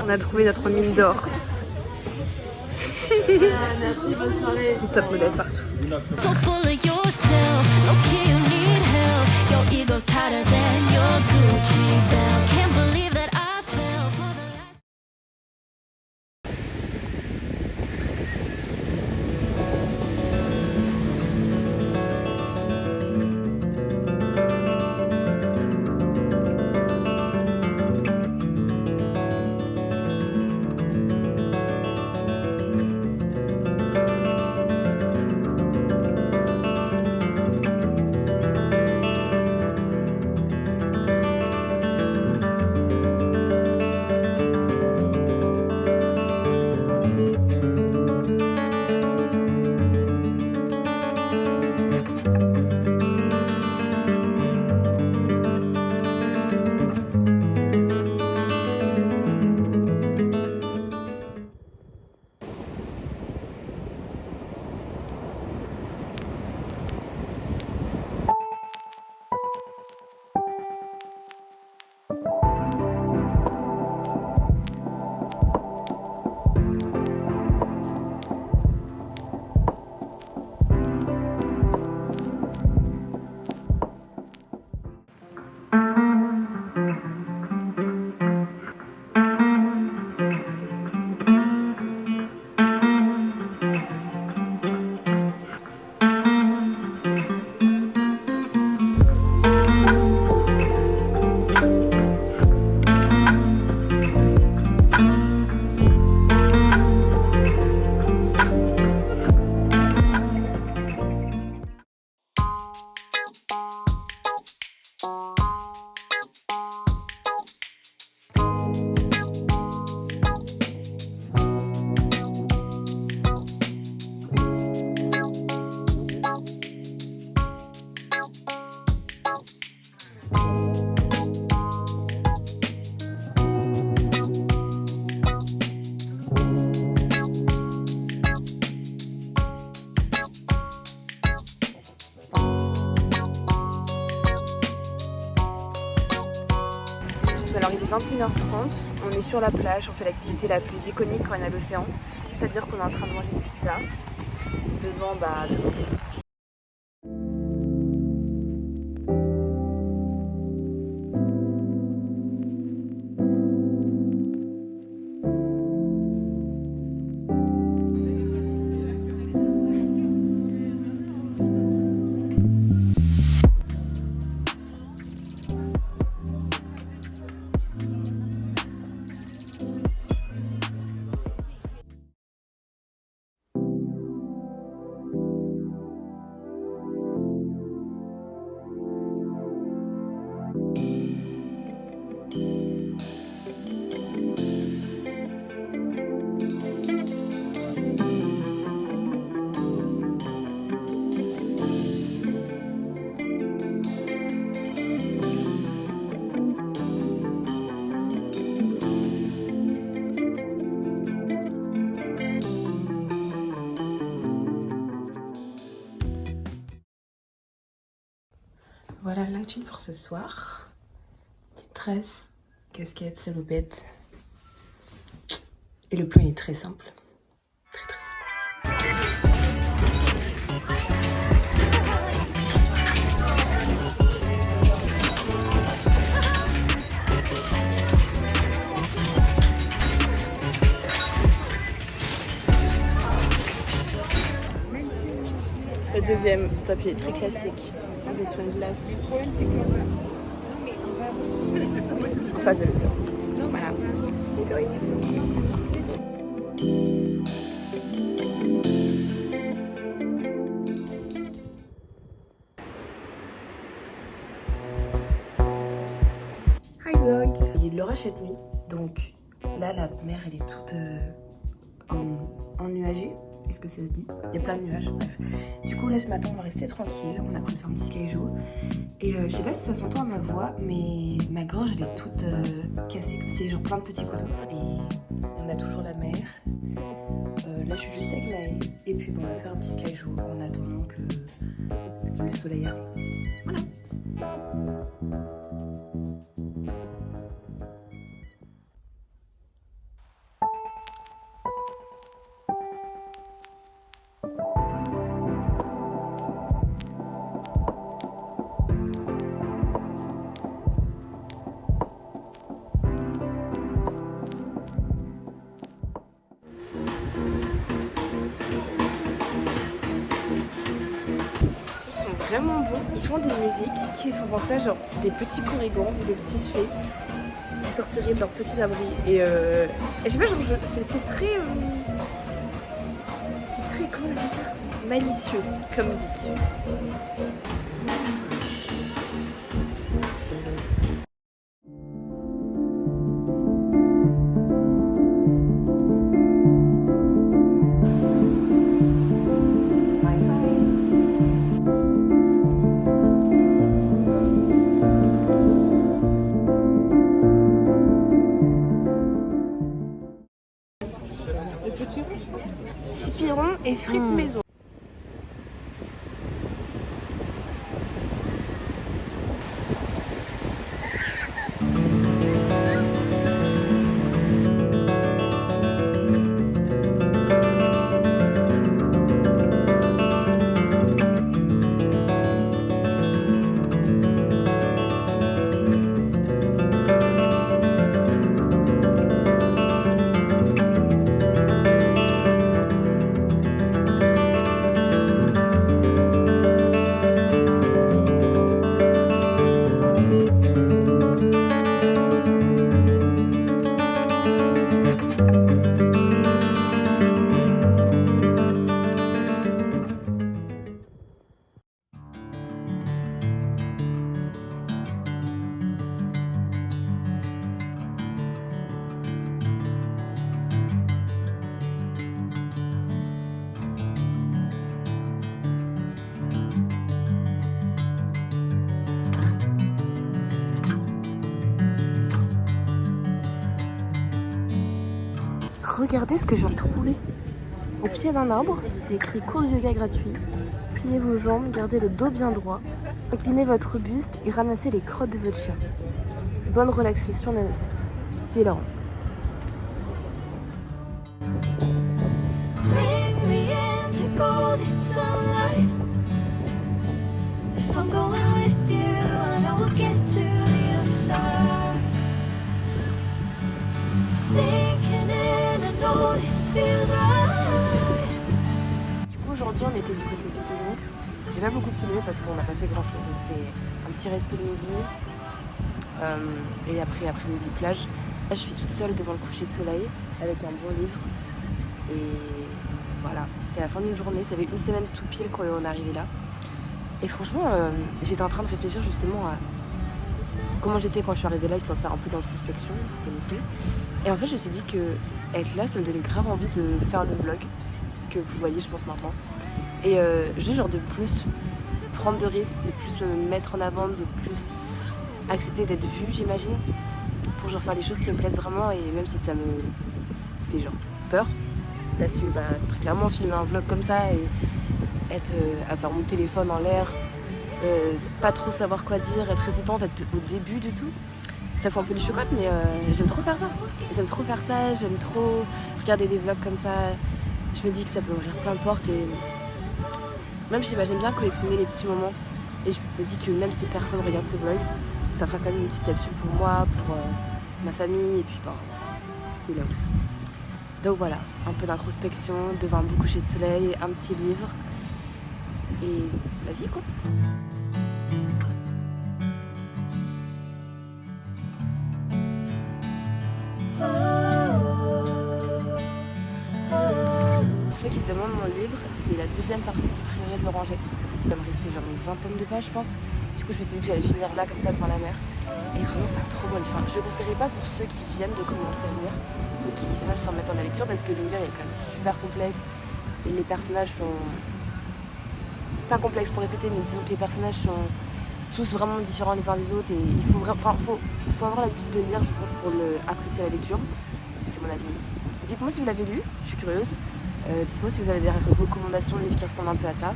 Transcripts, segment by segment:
On a trouvé notre mine d'or. Merci, bonne soirée. Top modèle partout. So full of yourself, okay, you need help. Your ego's tighter than your Gucci belt. Can't believe that I fell for the last. Alors il est 21h30, on est sur la plage, on fait l'activité la plus iconique quand il y a l'océan, c'est-à-dire qu'on est en train de manger une pizza devant ça. Voilà l'actu pour ce soir. Petite tresse, casquette, salopette. Et le plan est très simple. Très très simple. Le deuxième stop est très classique. On est sur une glace. En face de l'océan. Voilà. Enjoy. Hi vlog. Il y a eu de l'orage cette nuit, donc là la mer elle est toute ennuagée. Est-ce que ça se dit? Il y a plein de nuages, bref. Du coup là ce matin on va rester tranquille, on a pris de faire un petit sky et je sais pas si ça s'entend à ma voix, mais ma gorge elle est toute cassée comme si genre plein de petits couteaux. Et on a toujours la mer. Là je suis juste avec Maë et puis bon, on va faire un petit sky en attendant que le soleil arrive. Voilà. vraiment bon. Ils font des musiques qui font penser à genre des petits corrigans ou des petites fées qui sortiraient de leur petit abri. Et je sais pas, genre, c'est très. C'est très, comment on appelle ça, malicieux comme musique. Cipiron et frites maison. Regardez ce que je viens de trouver. Au pied d'un arbre, c'est écrit cours de yoga gratuit. Pliez vos jambes, gardez le dos bien droit. Inclinez votre buste et ramassez les crottes de votre chien. Bonne relaxation, namaste. C'est Laurent. Bring me into golden sunlight. If I'm going with you, I know we'll get to the other side. Sinking in, I know this feels right. Du coup, aujourd'hui, on était du côté Zéténix. J'ai pas beaucoup filmé parce qu'on n'a pas fait grand chose. On a fait un petit resto de midi et après-midi plage. Là, je suis toute seule devant le coucher de soleil avec un bon livre. Et voilà, c'est la fin d'une journée. Ça fait une semaine tout pile quand on est arrivé là. Et franchement, j'étais en train de réfléchir justement à comment j'étais quand je suis arrivée là, histoire de faire un peu d'introspection, vous connaissez. Et en fait, je me suis dit que être là, ça me donnait grave envie de faire le vlog que vous voyez, je pense, maintenant. Et juste genre de plus prendre de risques, de plus me mettre en avant, de plus accepter d'être vue, j'imagine, pour genre faire les choses qui me plaisent vraiment, et même si ça me fait genre peur, parce que bah, très clairement filmer un vlog comme ça et être avoir mon téléphone en l'air, pas trop savoir quoi dire, être hésitante, être au début du tout, ça fait un peu du chocolat, mais j'aime trop faire ça, j'aime trop regarder des vlogs comme ça. Je me dis que ça peut ouvrir plein de portes, et même je sais pas, j'aime bien collectionner les petits moments, et je me dis que même si personne regarde ce vlog, ça fera quand même une petite habitude pour moi, pour ma famille, et puis ben, who knows. Donc voilà, un peu d'introspection devant un beau coucher de soleil, un petit livre, et la vie quoi. Pour ceux qui se demandent, mon livre, c'est la deuxième partie du Prieuré de l'Oranger. Il va me rester genre une vingtaine de pages, je pense. Du coup, je me suis dit que j'allais finir là, comme ça, devant la mer. Et vraiment, ça a trop bon. Enfin, je ne le conseillerais pas pour ceux qui viennent de commencer à lire ou qui veulent s'en mettre dans la lecture, parce que l'univers est quand même super complexe. Et les personnages sont pas complexes pour répéter, mais disons que les personnages sont tous vraiment différents les uns des autres. Et il faut vraiment, faut avoir l'habitude de lire, je pense, pour apprécier la lecture. C'est mon avis. Dites-moi si vous l'avez lu, je suis curieuse. Dites-moi si vous avez des recommandations de livres qui ressemblent un peu à ça.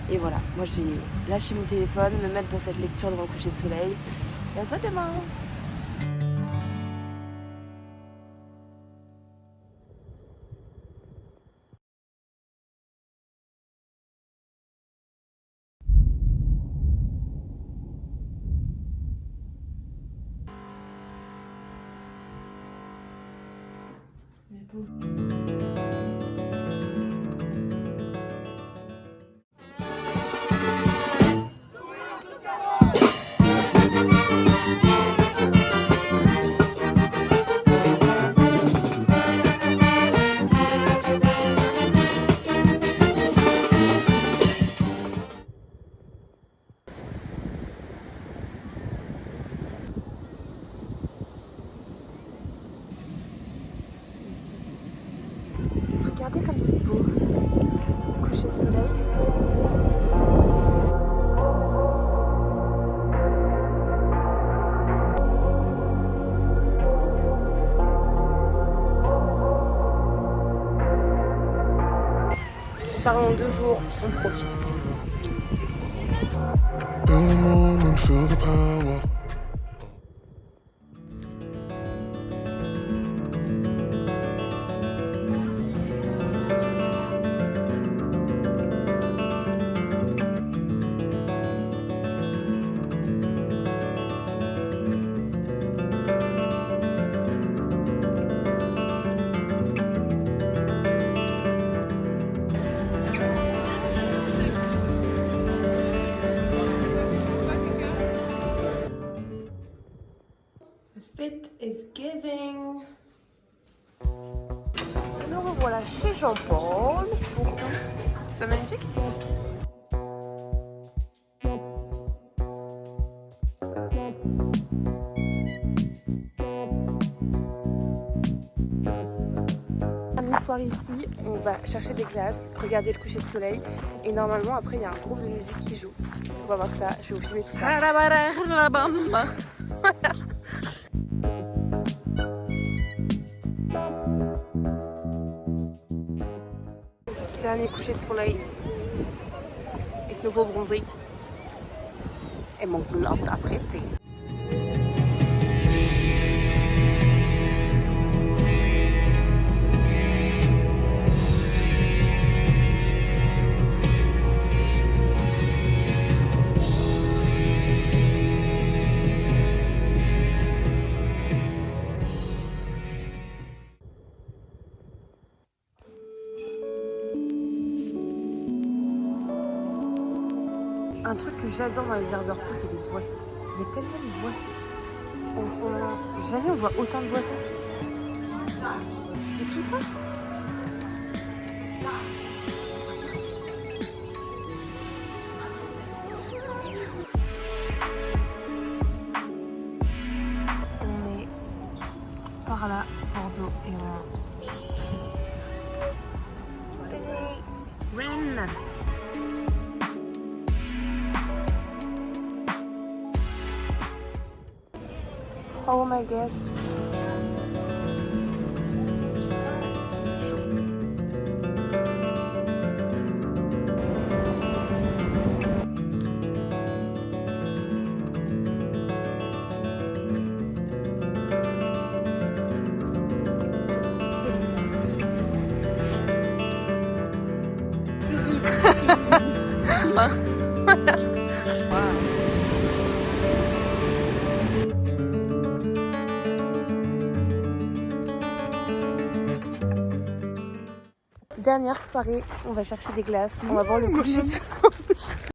Et voilà, moi j'ai lâché mon téléphone, me mettre dans cette lecture devant le coucher de soleil. Et on se voit demain. pars en 2 jours, on profite. Feel the moment, feel the power. Fit is giving. Nous revoilà chez Jean-Paul. C'est pas magnifique? Dernière soirée ici, on va chercher des glaces, regarder le coucher de soleil et normalement après il y a un groupe de musique qui joue. On va voir ça, je vais vous filmer tout ça. Dernier coucher de soleil avec nos beaux bronzés et mon gloss apprêté. Un truc que j'adore dans les aires de repos, c'est les boissons. Il y a tellement de boissons. Jamais on voit autant de boissons. Et tout ça. On est par là, Bordeaux, et on... Rennes. Home, I guess. Dernière soirée, on va chercher des glaces, on va voir le coucher de soleil.